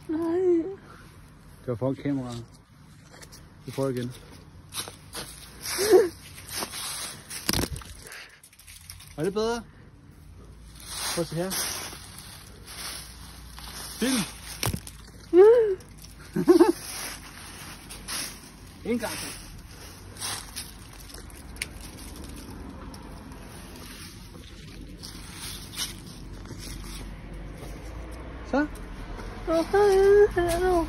Nej. Det var foran kameraet. Vi prøver igen. Er det bedre? Prøv at se her. Film! En gang til. Så. Hallo?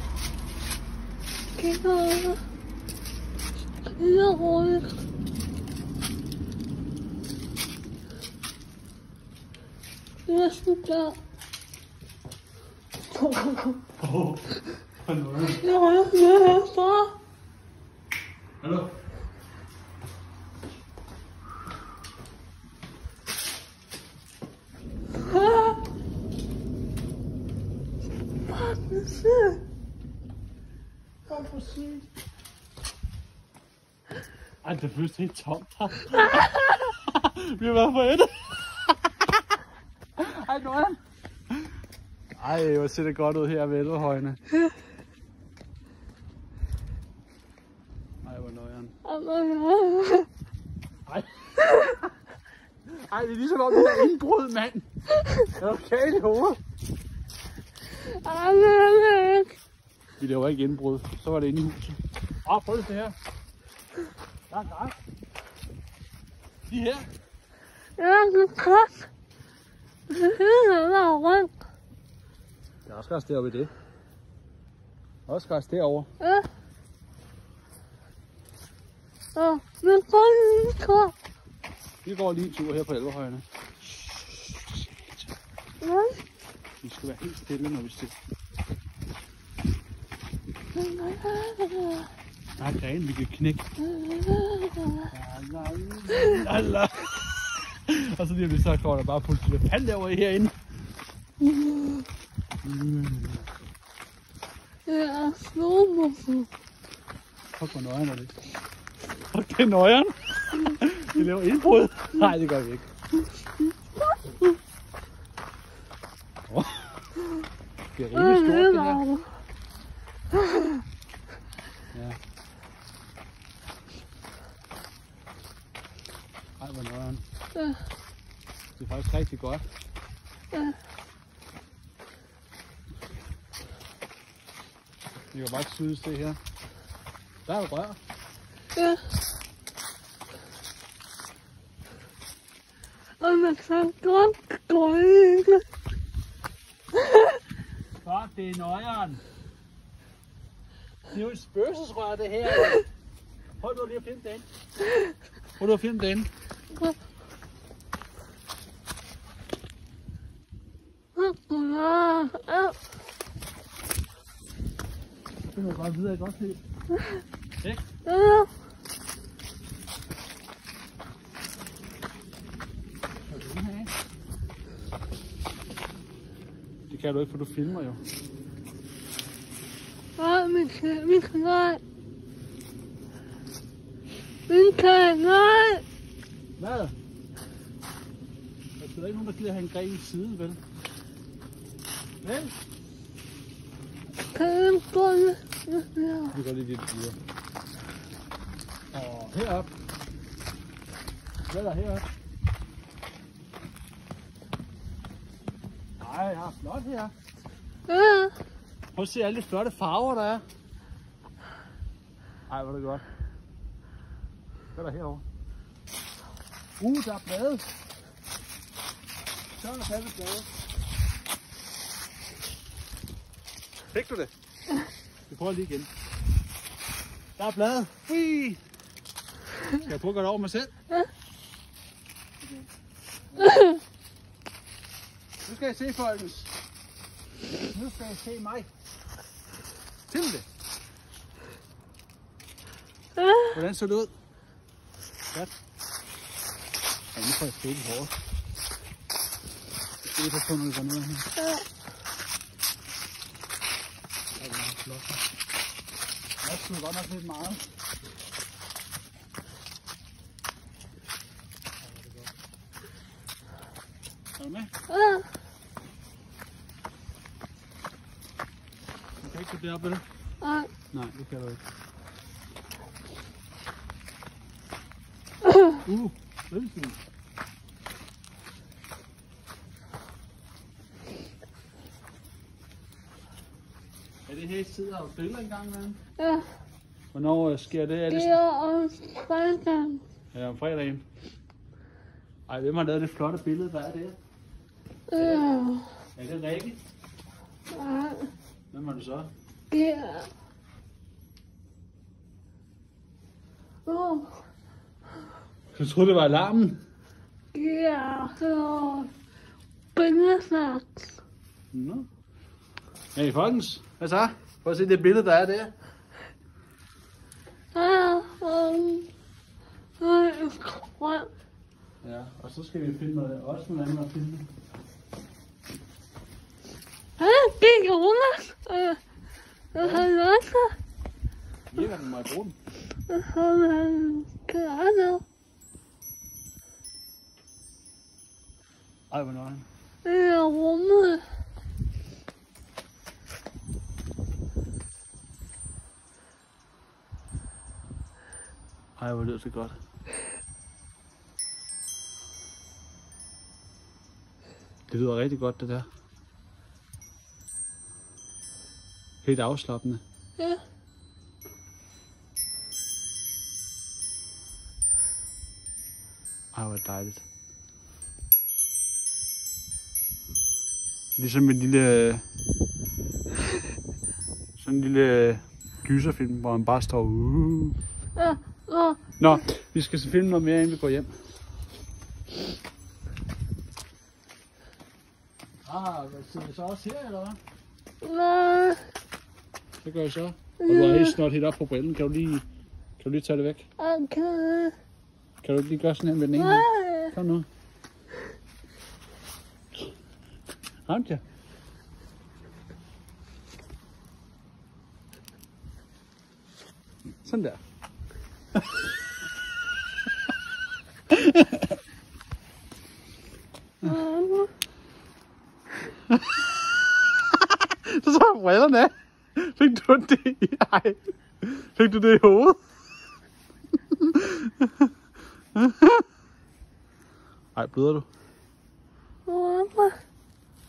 Ej, det føles helt tomt her. Vi har været for et. Ej, Nøjeren. Ej, hvor ser det godt ud her ved Elverhøjene. Ej, hvor Nøjeren. Ej. Ej, det er ligesom om det er indbrud, mand. Er du galt i hovedet? Vi laver ikke indbrud. Så var det inde i huset. Prøv det her. Der er græs. De her. Ja, det er godt. Der er også græs deroppe i det. Også græs derovre. Ja. Men prøv Vi går lige en tur her på Elverhøjene. Vi skal være helt stille, når vi ser. Der er grene, vi kan knække. Allah. Og så lige om det, så kommer der bare pludselig pand derovre herinde. Ja, snowmobil. Fuck, hvor Nøjeren er det. Fuck, det er Nøjeren. Vi laver indbrud. Nej, det gør vi ikke. Det er rimelig stort, det her. Ja. Ej, hvor Nøjeren. Det er faktisk rigtig godt. Vi kan bare tydeligt se her. Der er et rør. Ja. Og man kan godt gå ikke. Fuck, det er Nøjeren. Det er jo et spøgelsesrør, det her. Prøv nu lige at finde den. Prøv nu at finde den. Det må bare videre, godt se. Ikke? Ja. Det kan du ikke, for du filmer jo. Nej, min kanal. Min kanal. Hvad? Der er ikke nogen, der gider have en gren i siden, vel? Vel? Kan jeg gå lidt? Vi går lige lidt videre. Og herop. Hvad er der herop? Ej, jeg er flot her. Ja. Prøv at se alle de flotte farver, der er. Ej, hvor er det godt. Hvad er der herovre? Der er blade. Så er der fat i blade. Fik du det? Vi prøver lige igen. Der er blade. Ui. Skal jeg prøve at gøre det over mig selv? Ja. Okay. Nu skal jeg se, folkens. Nu skal jeg se mig. Til det. Hvordan så det ud? Godt. Ja, nu får jeg fedt i håret. Jeg skal lige passe på, når vi går ned her. Ja. Det er meget flot. Jeg synes godt nok lidt meget. Er du med? Ja. Du kan ikke gå derop, vel? Nej. Nej, det kan du ikke. Velfint. Er det her i tid, har du spillet en gang med? Ja. Hvornår sker det? Det er om fredagen. Ja, om fredagen. Ej, hvem har lavet det flotte billede? Hvad er det? Ja. Er det Rikke? Nej. Hvem er det så? Det er... Jeg troede, det var alarmen. Det er så... Billesnak. Nå. Hey, folkens. Hvad så? Prøv at se det billede, der er der. Ja, og så skal vi finde også noget andet at filme. Det er Jonas. Jeg har også. Virker den, må jeg bruge den? Jeg har klaret. Ej, hvor nøgen. Det er rummet. Ej, hvor lyder det godt. Det lyder rigtig godt, det der. Helt afslappende. Ja. Ej, hvor dejligt. Ligesom en lille... sådan en lille gyserfilm, hvor man bare står... Ja. Nå, vi skal så filme noget mere, inden vi går hjem. Hvad sidder vi så også her, eller hvad? Nej. Det gør jeg så. Og du har helt snart helt op på brillen. Kan du lige tage det væk? Okay. Kan du ikke lige gøre sådan her med den ene? Nej. Kom nu. Ramt jeg? Sådan der. Så så brillerne af. Fik du det i? Ej. Fik du det i hovedet? Ej, bløder du?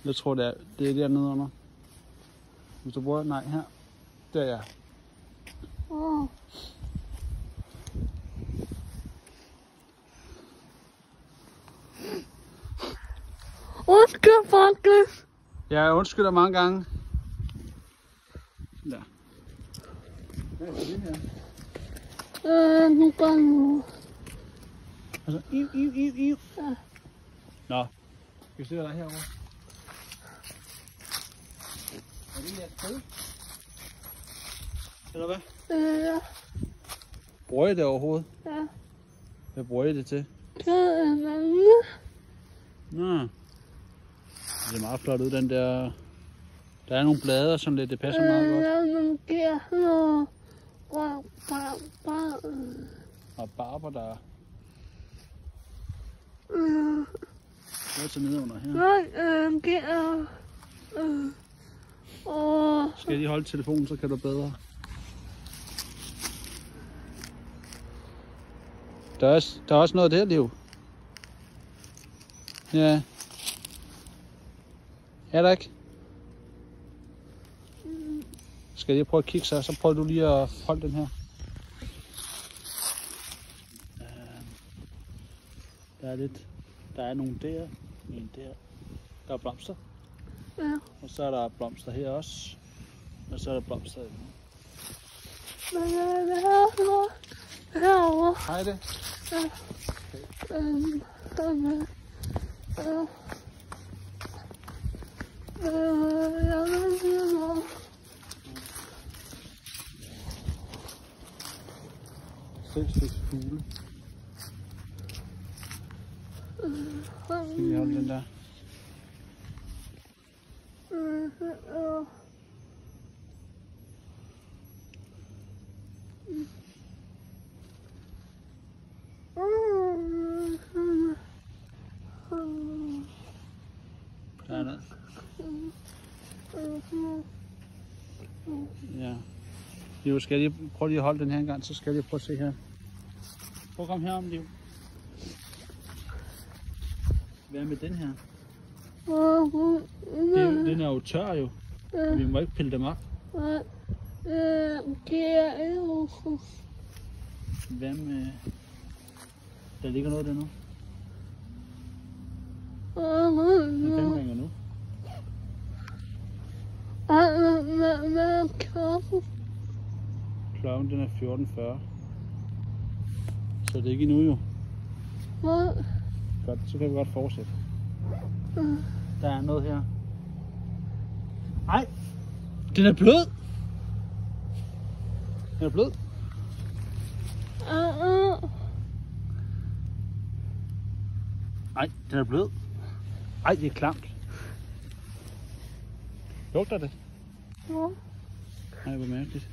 Jeg tror, det er dernede under. Hvis du bruger... Nej, her. Der, ja. Undskyld, faktisk. Ja, jeg undskylder mange gange. Der. Hvad er det her? Nu går nu. Altså, iv. Ja. Nå, skal vi se, hvad der er herovre? Er det her kød? Eller hvad? Ja. Bruger I det overhovedet? Ja. Hvad bruger I det til? Det er mange. Nå. Det ser meget flot ud, den der... Der er nogle blade og sådan lidt, det passer meget godt. Man giver noget Og barber, der er... Hvad er så nede under her? Nej, giver... Skal jeg lige holde telefonen, så kan du bedre. Der er også noget der, Liv. Ja. Er der ikke? Skal jeg lige prøve at kigge så prøver du lige at holde den her. Der er lidt. Der er nogle der. En der. Der er blomster. Ja. Og så er der blomster her også. Og så er der blomster her. Men herovre. Hej det. Ja. Selvstændig fugle. Skal vi holde den der? Liv, skal jeg lige prøve lige at holde den her en gang, så skal jeg lige prøve at se her. Prøv at komme herom, Liv. Hvad med den her? Den er jo tør jo. Vi må ikke pille dem op. Hvad med... Der ligger noget der nu. Den 5 ringer nu. Klokken den er 14:40. Så det er ikke endnu jo. Godt, så kan vi godt fortsætte. Der er noget her. Ej! Den er blød! Den er blød. Ej, den er blød. Ej, det er klamt. Lugter det? Ja. Ej, hvor mærkeligt.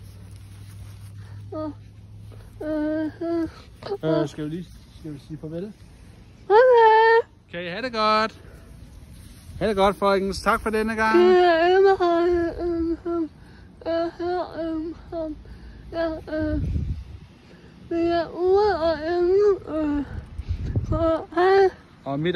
Skal vi sige farvel? Kan I have det godt? Ha' det godt, folkens. Tak for denne gang. Vi er ude og inde. Og mit